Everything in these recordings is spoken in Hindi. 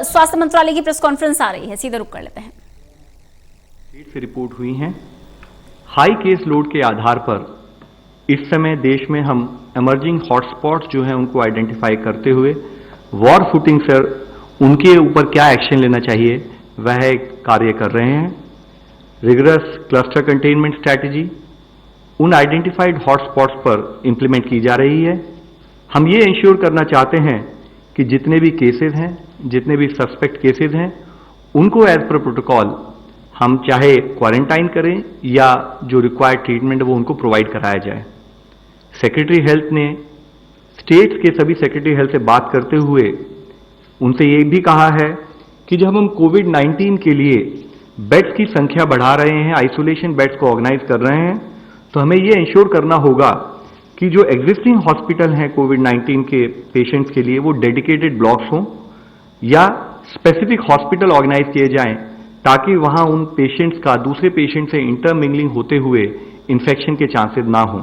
स्वास्थ्य मंत्रालय की प्रेस कॉन्फ्रेंस आ रही है, सीधे रुक कर लेते हैं। से रिपोर्ट हुई हैं हाई केस लोड के आधार पर इस समय देश में हम इमर्जिंग हॉटस्पॉट्स जो हैं उनको आइडेंटिफाई करते हुए वॉर फुटिंग से उनके ऊपर क्या एक्शन लेना चाहिए वह एक कार्य कर रहे हैं। रिगरस क्लस्टर कंटेनमेंट स्ट्रैटेजी उन आइडेंटिफाइड हॉटस्पॉट्स पर इंप्लीमेंट की जा रही है। हम ये इंश्योर करना चाहते हैं कि जितने भी केसेस हैं, जितने भी सस्पेक्ट केसेस हैं, उनको एज पर प्रोटोकॉल हम चाहे क्वारंटाइन करें या जो रिक्वायर्ड ट्रीटमेंट है वो उनको प्रोवाइड कराया जाए। सेक्रेटरी हेल्थ ने स्टेट्स के सभी सेक्रेटरी हेल्थ से बात करते हुए उनसे ये भी कहा है कि जब हम कोविड-19 के लिए बेड्स की संख्या बढ़ा रहे हैं, आइसोलेशन बेड्स को ऑर्गेनाइज कर रहे हैं, तो हमें ये इंश्योर करना होगा कि जो एग्जिस्टिंग हॉस्पिटल हैं कोविड-19 के पेशेंट्स के लिए वो डेडिकेटेड ब्लॉक्स हों या स्पेसिफिक हॉस्पिटल ऑर्गेनाइज किए जाएं ताकि वहां उन पेशेंट्स का दूसरे पेशेंट से इंटरमिंगलिंग होते हुए इन्फेक्शन के चांसेस ना हों।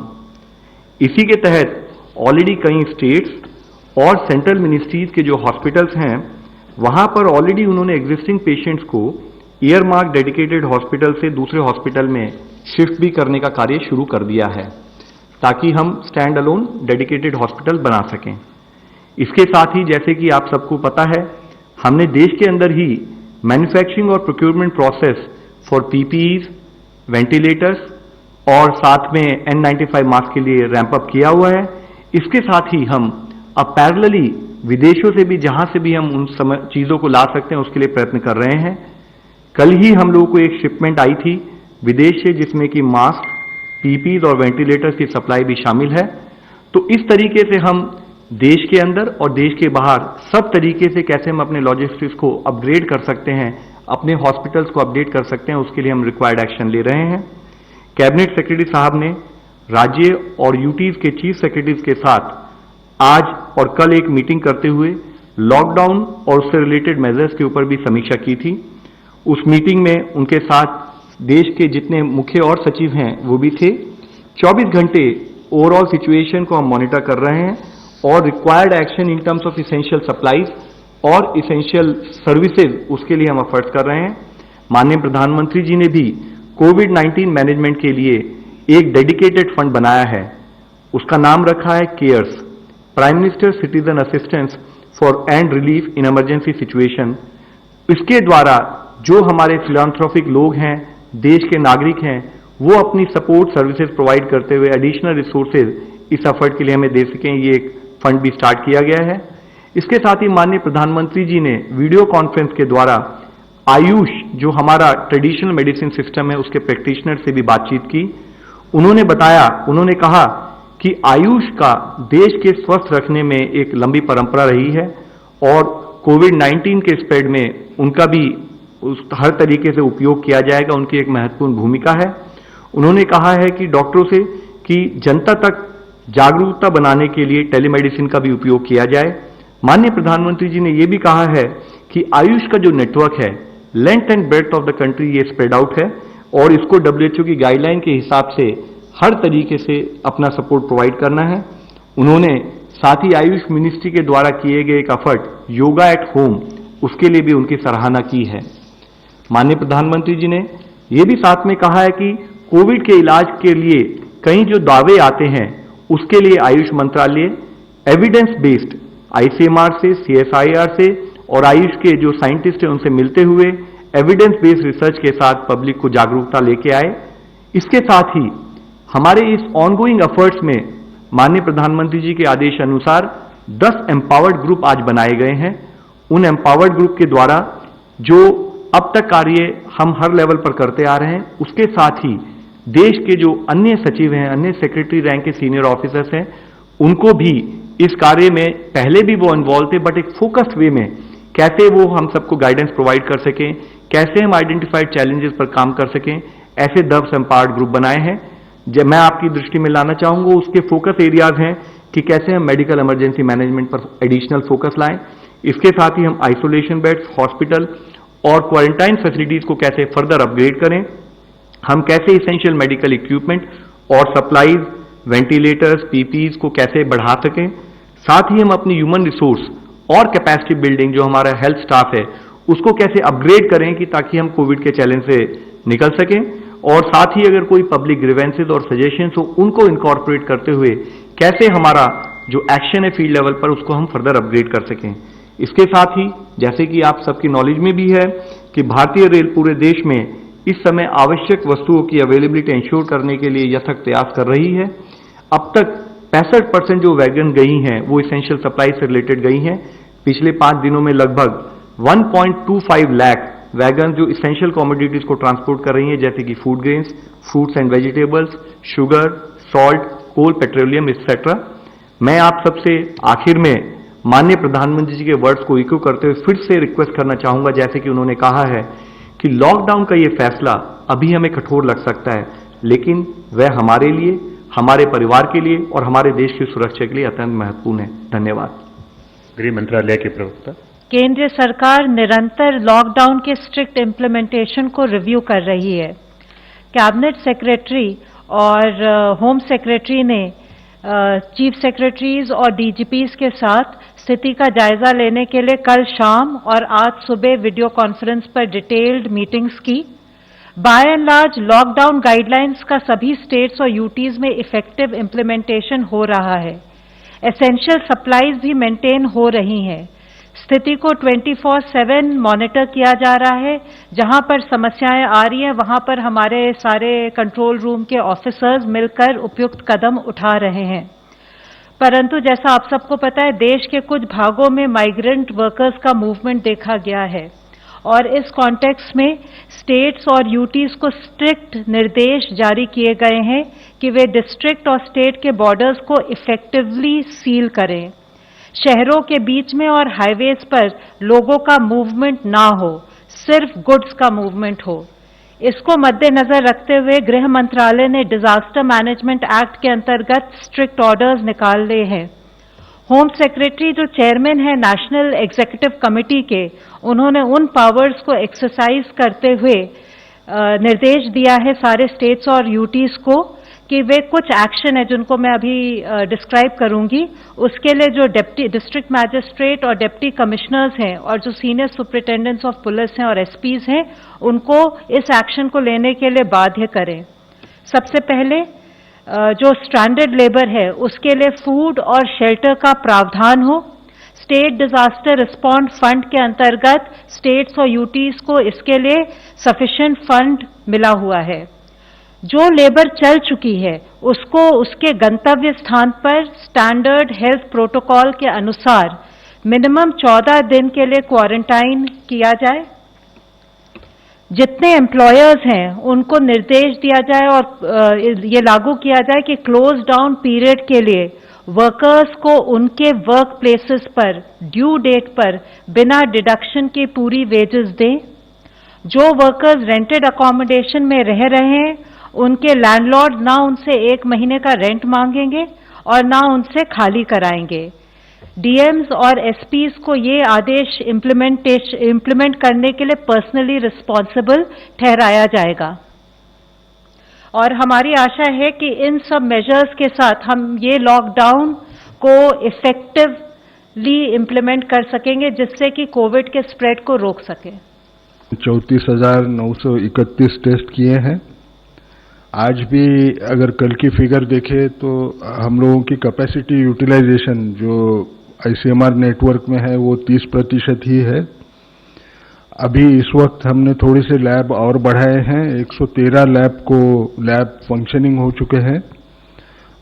इसी के तहत ऑलरेडी कई स्टेट्स और सेंट्रल मिनिस्ट्रीज के जो हॉस्पिटल्स हैं वहां पर ऑलरेडी उन्होंने एग्जिस्टिंग पेशेंट्स को ईयरमार्क डेडिकेटेड हॉस्पिटल से दूसरे हॉस्पिटल में शिफ्ट भी करने का कार्य शुरू कर दिया है ताकि हम स्टैंड अलोन डेडिकेटेड हॉस्पिटल बना सकें। इसके साथ ही जैसे कि आप सबको पता है हमने देश के अंदर ही मैन्युफैक्चरिंग और procurement process for PPEs, ventilators और साथ में N95 मास्क के लिए रैंप अप किया हुआ है। इसके साथ ही हम अब पैरेलली विदेशों से भी जहां से भी हम उन चीजों को ला सकते हैं उसके लिए प्रयत्न कर रहे हैं। कल ही हम लोगों को एक शिपमेंट आई थी विदेश से जिसमें कि मास्क, पीपीईज और वेंटिलेटर्स की सप्लाई भी शामिल है। तो इस तरीके से हम देश के अंदर और देश के बाहर सब तरीके से कैसे हम अपने लॉजिस्टिक्स को अपग्रेड कर सकते हैं, अपने हॉस्पिटल्स को अपडेट कर सकते हैं, उसके लिए हम रिक्वायर्ड एक्शन ले रहे हैं। कैबिनेट सेक्रेटरी साहब ने राज्य और यूटीज के चीफ सेक्रेटरीज के साथ आज और कल एक मीटिंग करते हुए लॉकडाउन और उससे रिलेटेड मेजर्स के ऊपर भी समीक्षा की थी। उस मीटिंग में उनके साथ देश के जितने मुख्य और सचिव हैं वो भी थे। 24 घंटे ओवरऑल सिचुएशन को हम मॉनिटर कर रहे हैं और required action in terms of essential supplies और इसेंशियल सर्विसेज उसके लिए हम एफर्ट्स कर रहे हैं। माननीय प्रधानमंत्री जी ने भी कोविड-19 मैनेजमेंट के लिए एक डेडिकेटेड फंड बनाया है, उसका नाम रखा है cares, prime minister citizen assistance for and relief in emergency situation. इसके द्वारा जो हमारे फिलैंथ्रोपिक लोग हैं, देश के नागरिक हैं, वो अपनी सपोर्ट सर्विसेज प्रोवाइड करते हुए एडिशनल रिसोर्सेज इस एफर्ट के लिए हमें दे सकें। ये एक फंड भी स्टार्ट किया गया है। इसके साथ ही माननीय प्रधानमंत्री जी ने वीडियो कॉन्फ्रेंस के द्वारा आयुष जो हमारा ट्रेडिशनल मेडिसिन सिस्टम है उसके प्रैक्टिशनर से भी बातचीत की। उन्होंने कहा कि आयुष का देश के स्वस्थ रखने में एक लंबी परंपरा रही है और कोविड-19 के स्प्रेड में उनका भी हर तरीके से उपयोग किया जाएगा, उनकी एक महत्वपूर्ण भूमिका है। उन्होंने कहा है कि डॉक्टरों से कि जनता तक जागरूकता बनाने के लिए टेलीमेडिसिन का भी उपयोग किया जाए। माननीय प्रधानमंत्री जी ने यह भी कहा है कि आयुष का जो नेटवर्क है length and breadth of the country ये स्प्रेड आउट है और इसको WHO की गाइडलाइन के हिसाब से हर तरीके से अपना सपोर्ट प्रोवाइड करना है। उन्होंने साथ ही आयुष मिनिस्ट्री के द्वारा किए गए एक एफर्ट योगा एट होम उसके लिए भी उनकी सराहना की है। माननीय प्रधानमंत्री जी ने यह भी साथ में कहा है कि कोविड के इलाज के लिए कई जो दावे आते हैं उसके लिए आयुष मंत्रालय एविडेंस बेस्ड ICMR से, CSIR से और आयुष के जो साइंटिस्ट हैं उनसे मिलते हुए एविडेंस बेस्ड रिसर्च के साथ पब्लिक को जागरूकता लेके आए। इसके साथ ही हमारे इस ऑनगोइंग एफर्ट्स में माननीय प्रधानमंत्री जी के आदेश अनुसार 10 एम्पावर्ड ग्रुप आज बनाए गए हैं। उन एम्पावर्ड ग्रुप के द्वारा जो अब तक कार्य हम हर लेवल पर करते आ रहे हैं, उसके साथ ही देश के जो अन्य सचिव हैं, अन्य सेक्रेटरी रैंक के सीनियर ऑफिसर्स हैं, उनको भी इस कार्य में पहले भी वो इन्वॉल्व थे बट एक फोकस्ड वे में कैसे वो हम सबको गाइडेंस प्रोवाइड कर सकें, कैसे हम आइडेंटिफाइड चैलेंजेस पर काम कर सकें, ऐसे 10 एम्पावर्ड ग्रुप बनाए हैं। जब मैं आपकी दृष्टि में लाना चाहूंगा उसके फोकस एरियाज हैं कि कैसे हम मेडिकल इमरजेंसी मैनेजमेंट पर एडिशनल फोकस लाएं। इसके साथ ही हम आइसोलेशन बेड्स, हॉस्पिटल और क्वारंटाइन फैसिलिटीज को कैसे फर्दर अपग्रेड करें, हम कैसे इसेंशियल मेडिकल इक्विपमेंट और सप्लाईज, वेंटिलेटर्स, पीपीईज को कैसे बढ़ा सकें, साथ ही हम अपनी ह्यूमन रिसोर्स और कैपेसिटी बिल्डिंग जो हमारा हेल्थ स्टाफ है उसको कैसे अपग्रेड करें कि ताकि हम कोविड के चैलेंज से निकल सकें, और साथ ही अगर कोई पब्लिक ग्रीवेंसेस और सजेशंस हो उनको इनकॉर्पोरेट करते हुए कैसे हमारा जो एक्शन है फील्ड लेवल पर उसको हम फर्दर अपग्रेड कर सकें। इसके साथ ही जैसे कि आप सबकी नॉलेज में भी है कि भारतीय रेल पूरे देश में इस समय आवश्यक वस्तुओं की अवेलेबिलिटी इंश्योर करने के लिए यथक प्रयास कर रही है। अब तक 65% जो वैगन गई हैं वो इसेंशियल सप्लाई से रिलेटेड गई हैं। पिछले 5 दिनों में लगभग 1.25 लाख वैगन जो इसेंशियल कमोडिटीज को ट्रांसपोर्ट कर रही हैं, जैसे कि food grains, fruits and vegetables, sugar, salt, coal, petroleum etcetera. मैं आप सबसे आखिर में माननीय प्रधानमंत्री जी के वर्ड्स को इको करते हुए फिर से रिक्वेस्ट करना चाहूंगा, जैसे कि उन्होंने कहा है कि लॉकडाउन का ये फैसला अभी हमें कठोर लग सकता है, लेकिन वह हमारे लिए, हमारे परिवार के लिए और हमारे देश की सुरक्षा के लिए अत्यंत महत्वपूर्ण है। धन्यवाद। गृह मंत्रालय के प्रवक्ता। केंद्र सरकार निरंतर लॉकडाउन के स्ट्रिक्ट इम्प्लीमेंटेशन को रिव्यू कर रही है। कैबिनेट सेक्रेटरी और होम सेक्रेटरी ने चीफ सेक्रेटरीज और डीजीपीज के साथ स्थिति का जायजा लेने के लिए कल शाम और आज सुबह वीडियो कॉन्फ्रेंस पर डिटेल्ड मीटिंग्स की। By and large lockdown guidelines का सभी स्टेट्स और यूटीज में इफेक्टिव इम्प्लीमेंटेशन हो रहा है। एसेंशियल सप्लाईज भी मेंटेन हो रही हैं। स्थिति को 24/7 मॉनिटर किया जा रहा है। जहां पर समस्याएं आ रही हैं वहां पर हमारे सारे कंट्रोल रूम के ऑफिसर्स मिलकर उपयुक्त कदम उठा रहे हैं। परंतु जैसा आप सबको पता है, देश के कुछ भागों में माइग्रेंट वर्कर्स का मूवमेंट देखा गया है और इस कॉन्टेक्स्ट में स्टेट्स और यूटीज को स्ट्रिक्ट निर्देश जारी किए गए हैं कि वे डिस्ट्रिक्ट और स्टेट के बॉर्डर्स को इफेक्टिवली सील करें। शहरों के बीच में और हाईवेज पर लोगों का मूवमेंट ना हो, सिर्फ गुड्स का मूवमेंट हो। इसको मद्देनजर रखते हुए गृह मंत्रालय ने डिजास्टर मैनेजमेंट एक्ट के अंतर्गत स्ट्रिक्ट ऑर्डर्स निकाले हैं। होम सेक्रेटरी जो चेयरमैन है नेशनल एग्जीक्यूटिव कमेटी के, उन्होंने उन पावर्स को एक्सरसाइज करते हुए निर्देश दिया है सारे स्टेट्स और यूटीज को कि वे कुछ एक्शन है जिनको मैं अभी डिस्क्राइब करूंगी, उसके लिए जो डिस्ट्रिक्ट मैजिस्ट्रेट और डिप्टी कमिश्नर्स हैं और जो सीनियर सुपरिटेंडेंट्स ऑफ पुलिस हैं और एसपीज हैं, उनको इस एक्शन को लेने के लिए बाध्य करें। सबसे पहले जो स्ट्रैंडेड लेबर है उसके लिए फूड और शेल्टर का प्रावधान हो। स्टेट डिजास्टर रिस्पॉन्स फंड के अंतर्गत स्टेट्स और यूटीज को इसके लिए सफिशिएंट फंड मिला हुआ है। जो लेबर चल चुकी है उसको उसके गंतव्य स्थान पर स्टैंडर्ड हेल्थ प्रोटोकॉल के अनुसार मिनिमम 14 दिन के लिए क्वारंटाइन किया जाए। जितने एम्प्लॉयर्स हैं उनको निर्देश दिया जाए और ये लागू किया जाए कि क्लोज डाउन पीरियड के लिए वर्कर्स को उनके वर्क प्लेसेस पर ड्यू डेट पर बिना डिडक्शन के पूरी वेजेस दें। जो वर्कर्स रेंटेड अकोमोडेशन में रह रहे हैं उनके लैंडलॉर्ड ना उनसे 1 महीने का रेंट मांगेंगे और ना उनसे खाली कराएंगे। डीएम्स और एसपीज को ये आदेश इम्प्लीमेंट करने के लिए पर्सनली रिस्पॉन्सिबल ठहराया जाएगा। और हमारी आशा है कि इन सब मेजर्स के साथ हम ये लॉकडाउन को इफेक्टिवली इम्प्लीमेंट कर सकेंगे जिससे कि कोविड के स्प्रेड को रोक सके। 34,931 टेस्ट किए हैं। आज भी अगर कल की फिगर देखें तो हम लोगों की कैपेसिटी यूटिलाइजेशन जो आईसीएमआर नेटवर्क में है वो 30% ही है। अभी इस वक्त हमने थोड़े से लैब और बढ़ाए हैं। 113 लैब फंक्शनिंग हो चुके हैं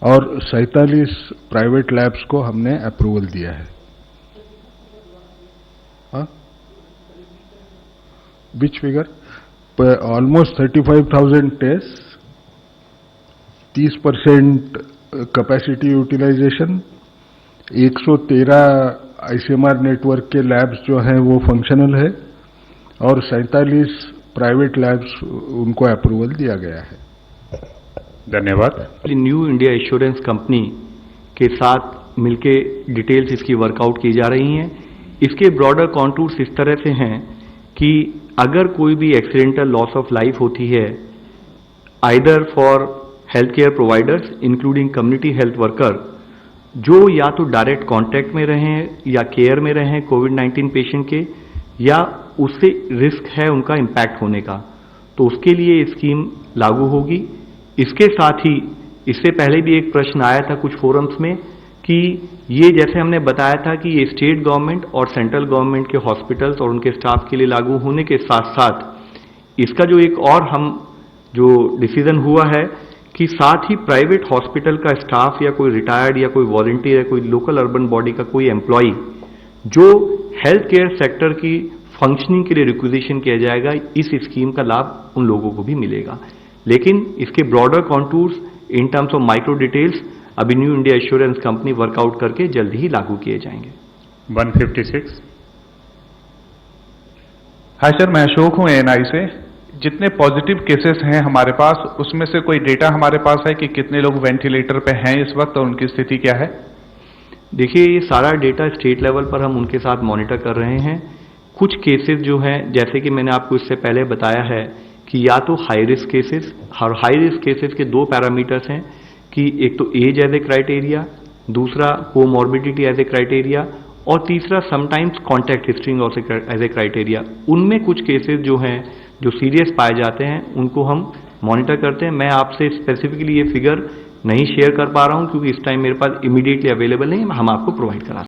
और 47 प्राइवेट लैब्स को हमने अप्रूवल दिया है। Which figure? Almost 35,000 test, 30% capacity utilization, 113 ICMR network के लैब्स जो हैं वो फंक्शनल है और 47 प्राइवेट लैब्स उनको अप्रूवल दिया गया है। धन्यवाद। न्यू इंडिया एश्योरेंस कंपनी के साथ मिलके डिटेल्स इसकी वर्कआउट की जा रही हैं। इसके ब्रॉडर कॉन्टूर्स इस तरह से हैं कि अगर कोई भी एक्सीडेंटल लॉस ऑफ लाइफ होती है either for health care providers including community health worker, जो या तो डायरेक्ट कांटेक्ट में रहे हैं या केयर में रहे हैं कोविड-19 पेशेंट के, या उससे रिस्क है उनका इम्पैक्ट होने का, तो उसके लिए ये स्कीम लागू होगी। इसके साथ ही इससे पहले भी एक प्रश्न आया था कुछ फोरम्स में कि ये जैसे हमने बताया था कि ये स्टेट गवर्नमेंट और सेंट्रल गवर्नमेंट के हॉस्पिटल्स और उनके स्टाफ के लिए लागू होने के साथ साथ इसका जो एक और हम जो डिसीजन हुआ है कि साथ ही प्राइवेट हॉस्पिटल का स्टाफ या कोई रिटायर्ड या कोई वॉलंटियर या कोई लोकल अर्बन बॉडी का कोई एम्प्लॉय जो हेल्थ केयर सेक्टर की फंक्शनिंग के लिए रिक्विजिशन किया जाएगा, इस स्कीम का लाभ उन लोगों को भी मिलेगा। लेकिन इसके broader contours in terms of micro details अभी New India Assurance Company workout करके जल्द ही लागू किए जाएंगे। 156। हाय सर, मैं अशोक हूं एएनआई से। जितने पॉजिटिव केसेस हैं हमारे पास, उसमें से कोई डेटा हमारे पास है कि कितने लोग वेंटिलेटर पे हैं इस वक्त और उनकी स्थिति क्या है? देखिए, ये सारा डेटा स्टेट लेवल पर हम उनके साथ मॉनिटर कर रहे हैं। कुछ केसेस जो हैं, जैसे कि मैंने आपको इससे पहले बताया है कि या तो हाई रिस्क केसेस, और हाई रिस्क केसेस के दो पैरामीटर्स हैं कि एक तो एज एज ए क्राइटेरिया, दूसरा कोमॉर्बिडिटी एज ए क्राइटेरिया, और तीसरा sometimes contact history as a criteria. उनमें कुछ केसेस जो हैं जो सीरियस पाए जाते हैं उनको हम मॉनिटर करते हैं। मैं आपसे स्पेसिफिकली ये फिगर नहीं शेयर कर पा रहा हूं क्योंकि इस टाइम मेरे पास इमीडिएटली अवेलेबल नहीं है, हम आपको प्रोवाइड करा